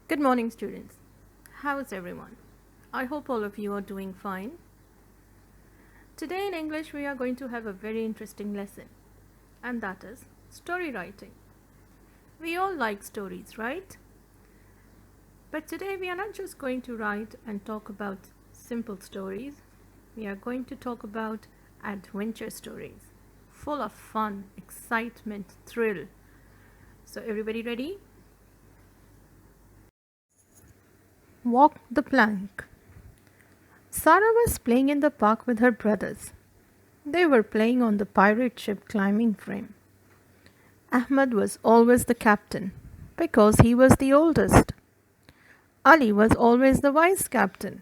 Good morning, students. How's everyone? I hope all of you are doing fine. Today in English, we are going to have a very interesting lesson, and that is story writing. We all like stories, right? But today we are not just going to write and talk about simple stories. We are going to talk about adventure stories, full of fun, excitement, thrill. So everybody ready? Walk the plank. Sarah was playing in the park with her brothers. They were playing on the pirate ship climbing frame. Ahmed was always the captain because he was the oldest. Ali was always the vice captain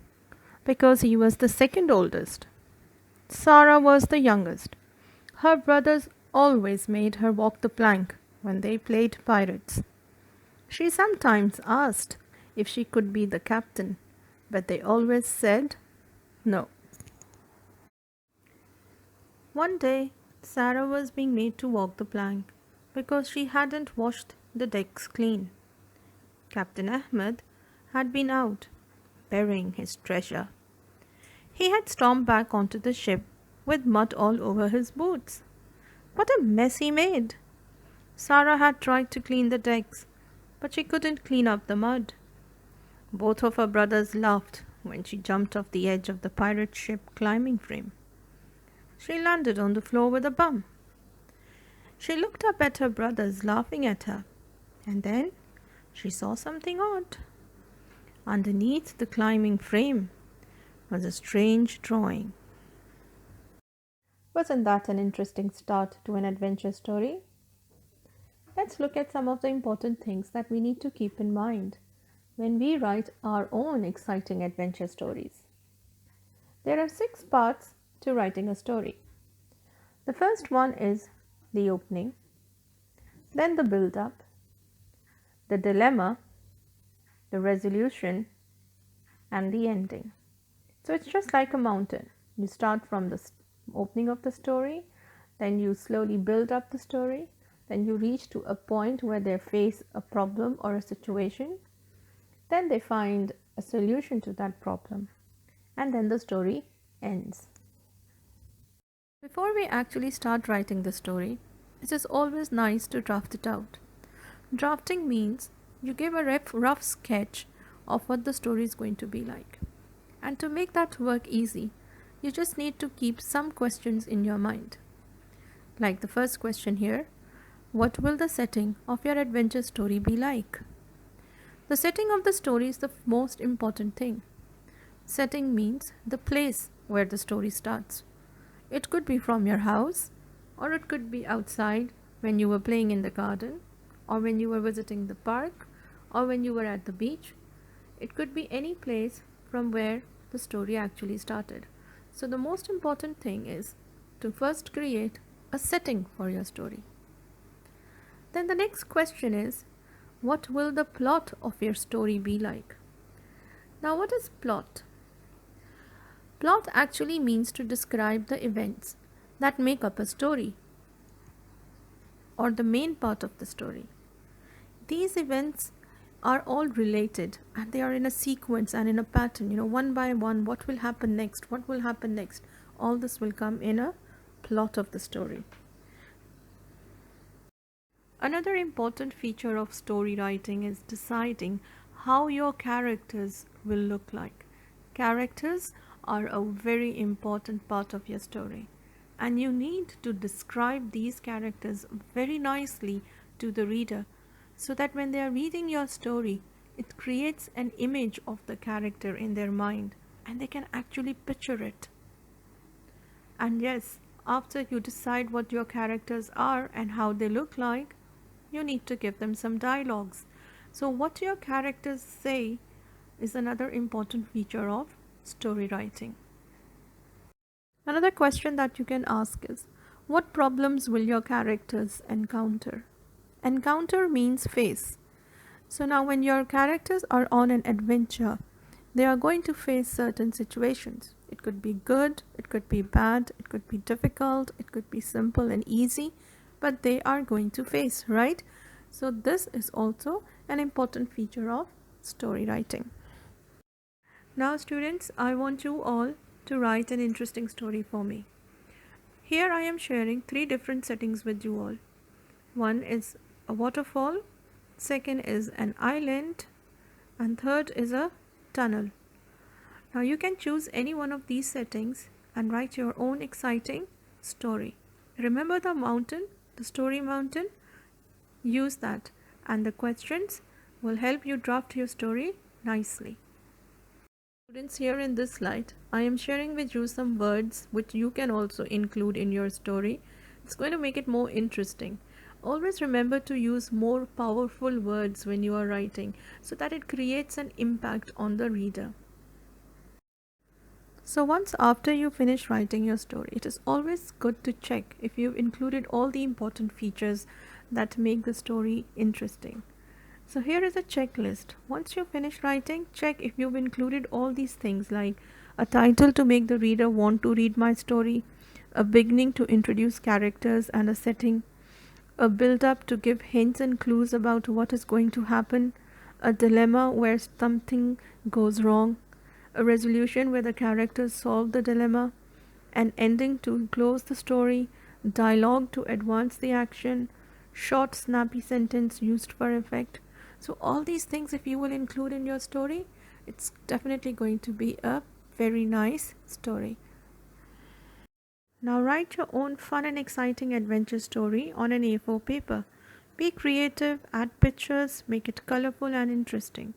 because he was the second oldest. Sarah was the youngest. Her brothers always made her walk the plank when they played pirates. She sometimes asked if she could be the captain, but they always said no. One day, Sarah was being made to walk the plank because she hadn't washed the decks clean. Captain Ahmed had been out burying his treasure. He had stormed back onto the ship with mud all over his boots. What a mess he made! Sarah had tried to clean the decks, but she couldn't clean up the mud. Both of her brothers laughed when she jumped off the edge of the pirate ship climbing frame. She landed on the floor with a bump. She looked up at her brothers laughing at her, and then she saw something odd. Underneath the climbing frame was a strange drawing. Wasn't that an interesting start to an adventure story? Let's look at some of the important things that we need to keep in mind when we write our own exciting adventure stories. There are 6 parts to writing a story. The first one is the opening, then the build-up, the dilemma, the resolution, and the ending. So it's just like a mountain. You start from the opening of the story, then you slowly build up the story, then you reach to a point where they face a problem or a situation. Then they find a solution to that problem, and then the story ends. Before we actually start writing the story, it is always nice to draft it out. Drafting means you give a rough sketch of what the story is going to be like. And to make that work easy, you just need to keep some questions in your mind. Like the first question here, what will the setting of your adventure story be like? The setting of the story is the most important thing. Setting means the place where the story starts. It could be from your house, or it could be outside when you were playing in the garden, or when you were visiting the park, or when you were at the beach. It could be any place from where the story actually started. So the most important thing is to first create a setting for your story. Then the next question is, what will the plot of your story be like? Now, what is plot? Plot actually means to describe the events that make up a story or the main part of the story. These events are all related and they are in a sequence and in a pattern, one by one, what will happen next, what will happen next. All this will come in a plot of the story. Another important feature of story writing is deciding how your characters will look like. Characters are a very important part of your story, and you need to describe these characters very nicely to the reader so that when they are reading your story, it creates an image of the character in their mind and they can actually picture it. And yes, after you decide what your characters are and how they look like, you need to give them some dialogues. So what your characters say is another important feature of story writing. Another question that you can ask is, what problems will your characters encounter? Encounter means face. So now when your characters are on an adventure, they are going to face certain situations. It could be good, it could be bad, it could be difficult, it could be simple and easy, but they are going to face, right? So this is also an important feature of story writing. Now students, I want you all to write an interesting story for me. Here I am sharing 3 different settings with you all. One is a waterfall, second is an island, and third is a tunnel. Now you can choose any one of these settings and write your own exciting story. Remember the mountain, the story mountain? Use that, and the questions will help you draft your story nicely. Students, here in this slide, I am sharing with you some words which you can also include in your story. It's going to make it more interesting. Always remember to use more powerful words when you are writing so that it creates an impact on the reader. So once after you finish writing your story, it is always good to check if you've included all the important features that make the story interesting. So here is a checklist. Once you finish writing, check if you've included all these things like a title to make the reader want to read my story, a beginning to introduce characters and a setting, a build-up to give hints and clues about what is going to happen, a dilemma where something goes wrong, a resolution where the characters solve the dilemma, an ending to close the story, dialogue to advance the action, short snappy sentence used for effect. So all these things, if you will include in your story, it's definitely going to be a very nice story. Now write your own fun and exciting adventure story on an A4 paper. Be creative, add pictures, make it colorful and interesting.